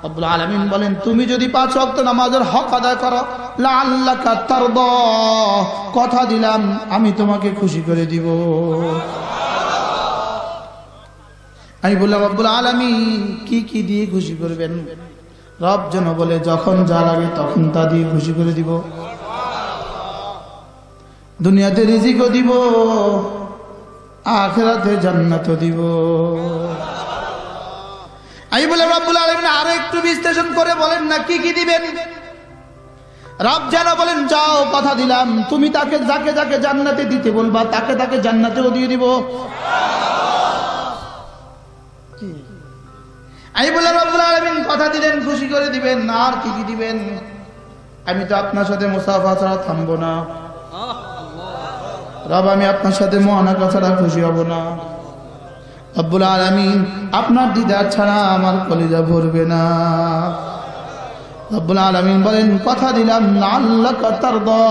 রব্বুল আলামিন বলেন তুমি যদি 5 ওয়াক্ত নামাজের হক আদায় করো লাআল্লাকা তারদা, কথা দিলাম আমি তোমাকে খুশি করে দিব। আমি বললাম রব্বুল আলামিন কি কি দিয়ে খুশি করবেন? রব যেন বলে যখন যা লাগে তখন তা দিয়ে খুশি করে দিব। দুনিয়াতে রিজিকও দিব, আখিরাতে জান্নাতও দিব। আমি বলে রব্বুল আলামিন আরো একটু বিশ্লেষণ করে বলেন না কি কি দিবেন। রব যেন বলেন যাও কথা দিলাম তুমি তাকে যাকে যাকে জান্নাতে দিতে বলবা তাকে তাকে জান্নাতেও দিয়ে দিব। আমি বলে রব্বুল আলামিন কথা দিলেন খুশি করে দিবেন, আর কি কি দিবেন? আমি তো আপনার সাথে মুসাফা ছাড়া থামবো না রব, আমি আপনার সাথে মুআনাকা ছাড়া খুশি হব না রব্বুল আলামিন, আপনার দিদার ছাড়া আমার কলিজা ভরবে না। রব্বুল আলামিন বলেন কথা দিলাম লাআল্লাকা তারদা,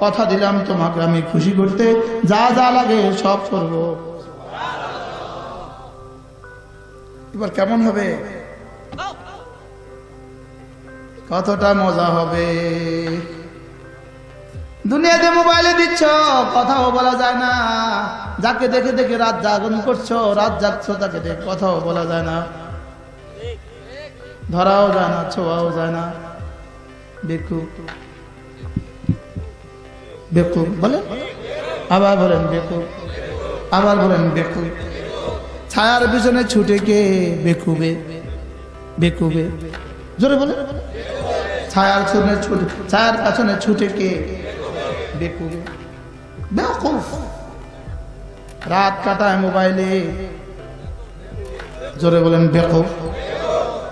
কথা দিলাম তোমাকে আমি খুশি করতে যা যা লাগে সব করব। এবার কেমন হবে? কতটা মজা হবে? দুনিয়াতে মোবাইলে দিচ্ছ কথাও বলা যায় না, যাকে দেখে দেখে রাত জাগরণ করছো, রাত জাগছো তাকে দেখে কথাও বলা যায় না, ধরাও যায় না, ছোঁয়াও যায় না। বেকুব বেকুব বলেন, আবার বলেন বেকুব, আবার বলেন বেকুব। ছায়ার পিছনে ছুটে কে? বেকুবে বেকুবে, জোরে বলে। ছায়ার পেছনে ছুটে কে? বেকুবে বেকুফ। রাত কাটায় মোবাইলে, জোরে বলেন বেকুফ।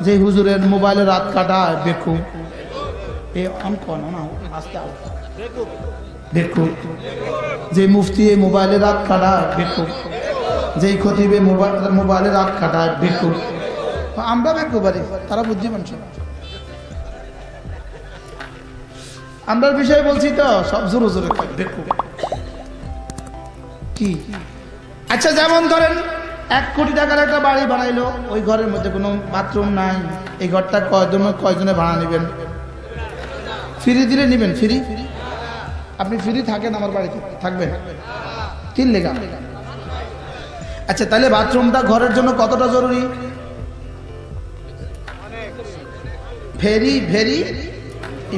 যে হুজুরের মোবাইলে রাত কাটায় বেকুফ। বেকুফ। যে মুফতি মোবাইলে রাত কাটায় বেকুফ। যেই খতিবে মোবাইলে রাত কাটায় বেকুফ। আমরা বেকুবারি, তারা বুদ্ধিমান। আমরা বিষয় বলছি তো সব জোরে জোরে বেকুব কি। আচ্ছা যেমন ধরেন 1 কোটি টাকার একটা বাড়ি বানাইলো, ওই ঘরের মধ্যে কোনো বাথরুম নাই, এই ঘরটা কয়জনে ভাড়া নেবেন? ফ্রি দিলে নেবেন? ফ্রি? আপনি ফ্রি থাকেন আমার বাড়িতে, থাকবেন 3 লেগা। আচ্ছা তাহলে বাথরুমটা ঘরের জন্য কতটা জরুরি? Very very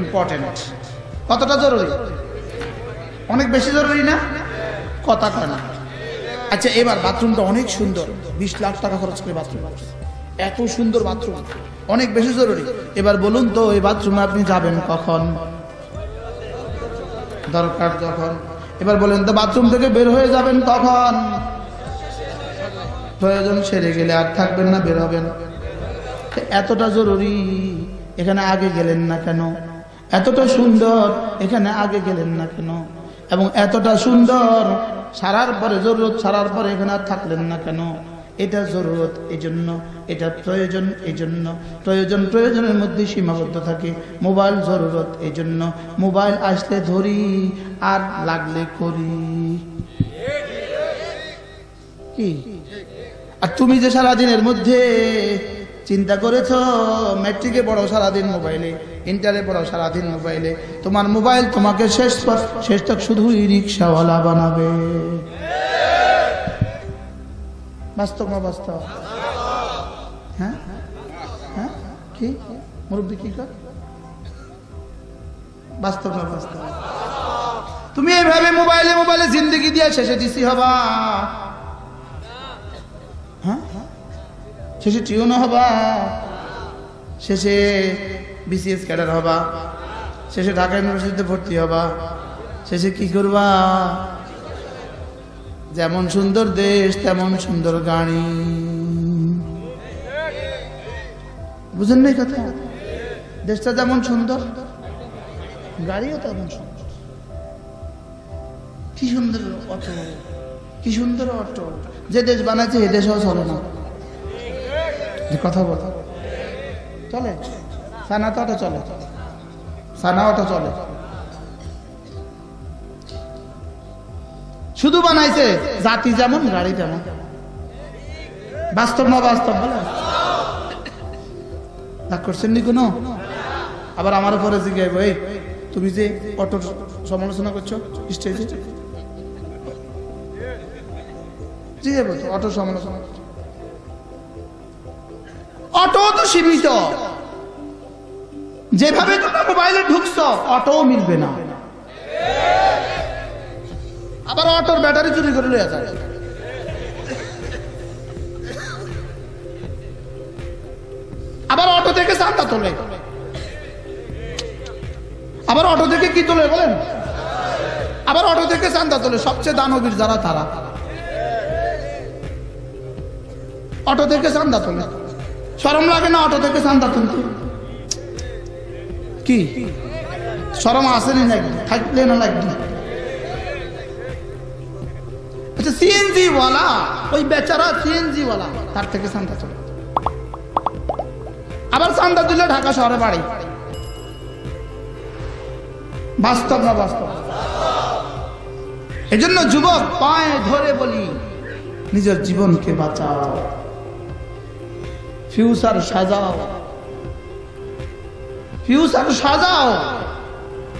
important. কতটা জরুরি? অনেক বেশি জরুরি না? কথা কয় না। আচ্ছা এবার বাথরুমটা অনেক সুন্দর, 20 লাখ টাকা খরচ করে বাথরুম, এত সুন্দর বাথরুম, অনেক বেশি জরুরি। এবার বলুন তো এই বাথরুমে আপনি যাবেন কখন? দরকার যখন। এবার বলেন তো বাথরুম থেকে বের হয়ে যাবেন কখন? প্রয়োজন সেরে গেলে আর থাকবেন না, বের হবেন। এতটা জরুরি, এখানে আগে গেলেন না কেন? এতটা সুন্দর, এখানে আগে গেলেন না কেন? এবং এতটা সুন্দর সারার পরে, জরুরত সারার পরে এখানে আর থাকলেন না কেন? এটা জরুরত এই জন্য, এটা প্রয়োজন এই জন্য, প্রয়োজনের মধ্যে সীমাবদ্ধ থাকে। মোবাইল জরুরত এই জন্য, মোবাইল আসলে ধরি আর লাগলে করি কি। আর তুমি যে সারাদিনের মধ্যে চিন্তা করেছো ম্যাট্রিকে পড়ো সারাদিন মোবাইলে, ইন্টারে পড়ো সারাদিন মোবাইলে, তোমার মোবাইল তোমাকে শেষ তক শুধুই রিক্সাওয়ালা বানাবে। বাস্তব না বাস্তব? হ্যাঁ হ্যাঁ কি মুরব্বী কি কর? বাস্তব না বাস্তব? তুমি এইভাবে মোবাইলে জিন্দগি দিয়ে শেষে ডিসি হবা, হ্যাঁ শেষে টিউনও হবা, শেষে বিসিএস ক্যাডার হবা, শেষে ঢাকা ইউনিভার্সিটিতে ভর্তি হবা, শেষে কি করবা? যেমন সুন্দর দেশ তেমন সুন্দর গাড়ি। বুঝেন না কথা? দেশটা যেমন সুন্দর গাড়িও তেমন সুন্দর। কি সুন্দর অটো, কি সুন্দর অটো। যে দেশ বানাচ্ছে এ দেশেও চলে না। কথা বলো চলে? সানা তো অটো চলে, সানা অটো চলে। শুধু বানাইছে জাতি যেমন গাড়ি তেমন। বাস্তব না বাস্তব বলে? রাগ করছেন নি কোনো? আবার আমার পরে জিজ্ঞাসা, এই তুমি যে অটোর সমালোচনা করছো স্টেজে, জিজ্ঞাসা করছো অটোর সমালোচনা করছো, অটো তো সীমিত, যেভাবে তোমরা মোবাইলে ঢুকছো অটোও মিলবে না। আবার অটোর ব্যাটারি চুরি করে লইয়া যায়। আবার অটো থেকে চাঁদা তোলে, আবার অটো থেকে কি তোলে বলেন? আবার অটো থেকে চাঁদা তোলে। সবচেয়ে দানবীর যারা তারা অটো থেকে চাঁদা তোলে। শরম লাগে না অটো থেকে চাঁদা তুলতে? কি শরম আসেনি নাকি? থাকলে না লাগবে। আচ্ছা সিএনজি ওয়ালা, ওই বেচারা সিএনজি ওয়ালা, তার থেকে চাঁদা তোলে। আবার চাঁদা দিলে ঢাকা শহরে বাড়ি। বাস্তব না বাস্তব? এজন্য যুবক পায়ে ধরে বলি, নিজের জীবনকে বাঁচাও, ফিউচার সাজাও, ফিউচার সাজাও।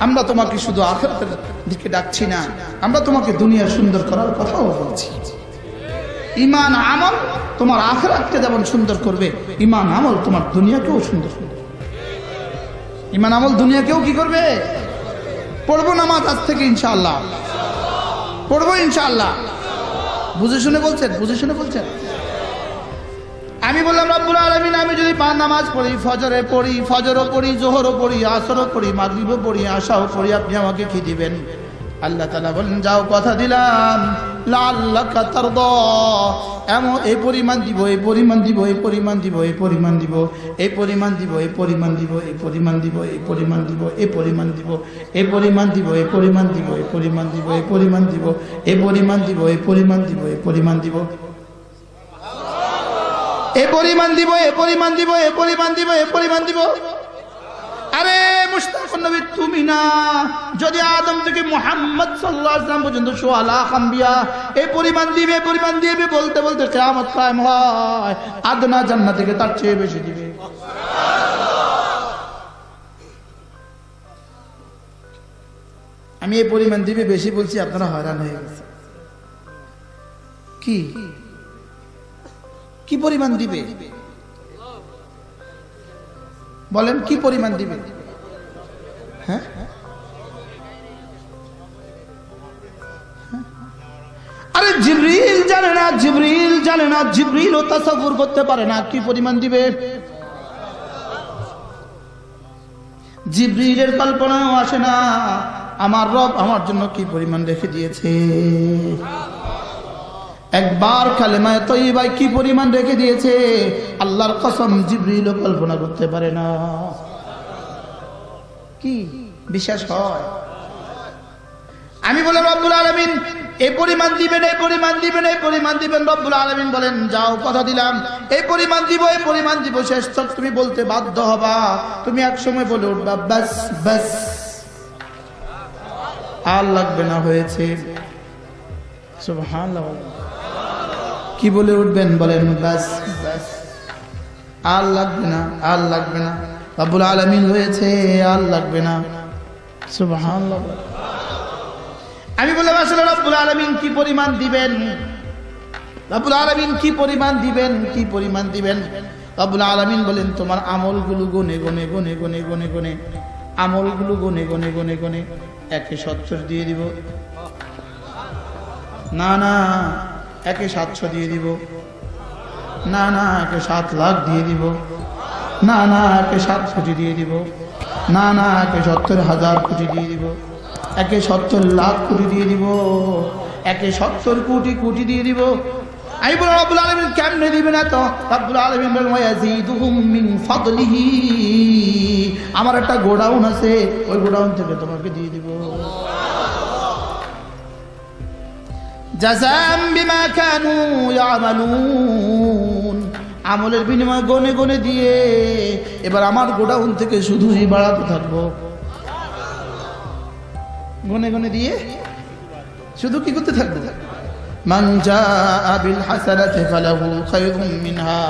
আমরা তোমাকে শুধু আখিরাতের দিকে ডাকছি না, আমরা তোমাকে দুনিয়া সুন্দর করার কথাও বলছি। ঈমান আমল তোমার আখিরাতকে যেমন সুন্দর করবে, ঈমান আমল তোমার দুনিয়াকেও সুন্দর করবে। ঈমান আমল দুনিয়াকেও কি করবে? পড়বো নামাজ আজ থেকে ইনশাআল্লাহ, পড়বো ইনশাআল্লাহ। বুঝে শুনে বলছেন? বুঝে শুনে বলছেন? আমি বললাম রব্বুল আলামিন, আমি যদি নামাজ পড়ি, ফজরে পড়ি, ফজরও পড়ি, জোহরও পড়ি, আসরও পড়ি, মাগরিবও পড়ি, আশাও পড়ি, আপনি আমাকে কি দিবেন? আল্লাহ তাআলা বলেন, যাও কথা দিলাম, লাআল্লাকা তারদা, এমন এই পরিমাণ দিব, এই পরিমাণ দিব, এই পরিমাণ দিব, এই পরিমাণ দিব, এই পরিমাণ দিব, এই পরিমাণ দিব, এই পরিমাণ দিব, এই পরিমাণ দিব, এই পরিমাণ দিব, এই পরিমাণ দিব, এই পরিমাণ দিব, এই পরিমাণ দিব, এই পরিমাণ দিব, এই পরিমাণ দিব, এই পরিমাণ দিব, এই পরিমাণ দিব, এই পরিমাণ দিব, এই পরিমাণ দিব, এই পরিমাণ দিব, এই পরিমাণ দিব। আরে মুশতাকুন নবী তুমি না, যদি আদম থেকে মুহাম্মদ সাল্লাল্লাহু আলাইহি ওয়াসাল্লাম পর্যন্ত সোয়ালা আম্বিয়া এই পরিমাণ দিবে, এই পরিমাণ দিবে, বলতে বলতে কিয়ামত কায়েম হয়, আদনা জান্নাত থেকে তার চেয়ে বেশি দিবে। আমি এই পরিমাণ দিবে বেশি বলছি, আপনারা হয়রান হয়ে গেছে। কি কি পরিমাণ দিবে বলেন? কি পরিমাণ দিবে? হ্যাঁ, আরে জিবরিল জানে না, জিবরিল জানে না, জিবরিলও তাসাব্বুর করতে পারে না কি পরিমাণ দিবে। জিবরিলের কল্পনাও আসে না আমার রব আমার জন্য কি পরিমাণ রেখে দিয়েছে। একবার কালেমায়ে তয়্যিবায় কি পরিমাণ রেখে দিয়েছে, আল্লাহর কসম জিবরিলও কল্পনা করতে পারে না। কি বিশ্বাস হয়? আমি বলে রব্বুল আলামিন এই পরিমাণ দিবেন, এই পরিমাণ দিবেন, এই পরিমাণ দিবেন। রব্বুল আলামিন বলেন, যাও কথা দিলাম, এই পরিমাণ দিব, এই পরিমাণ দিব। শেষ তক তুমি বলতে বাধ্য হবা, তুমি এক সময় বলে উঠবা বাস বাস, আর লাগবে না, হয়েছে। সুবহানাল্লাহ। কি বলে উঠবেন বলেন? বাস বাস, আর লাগবে না, আর লাগবে না। রব্বুল আলামিন হয়েছে, আর লাগবে না। সুবহানাল্লাহ। আমি বললাম আসলে রব্বুল আলামিন কি পরিমাণ দিবেন? রব্বুল আলামিন কি পরিমাণ দিবেন? কি পরিমাণ দিবেন? রব্বুল আলামিন বলেন, তোমার আমলগুলো গনে গনে গনে গনে গনে গনে, আমলগুলো গনে গনে গনে গনে 170 দিয়ে দিব। না না, 700 দিয়ে দিব। না না, 7 লাখ দিয়ে দিব। না না, 7 কোটি দিয়ে দিব। না না, 70,000 কোটি দিয়ে দিব। 70 লাখ কোটি দিয়ে দিব। 70 কোটি কোটি দিয়ে দিব। আমি বলি রব্বুল আলামিন কেমনে দিবেন এত? রব্বুল আলামিন বলেন, ওয়ায়াজিদুহুম মিন ফাদলিহি, আমার একটা গোডাউন আছে, ওই গোডাউন থেকে তোমাকে দিয়ে দিব। জাযাম বিমা কানু ইয়ামালুন, আমলের বিনিময়ে গনে গনে দিয়ে এবার আমার গোডাউন থেকে শুধুই বাড়াতে থাকবো। গনে গনে দিয়ে শুধু কি করতে থাকবো? মান জাআ বিল হাসানাতি ফালাহু খায়রুম মিনহা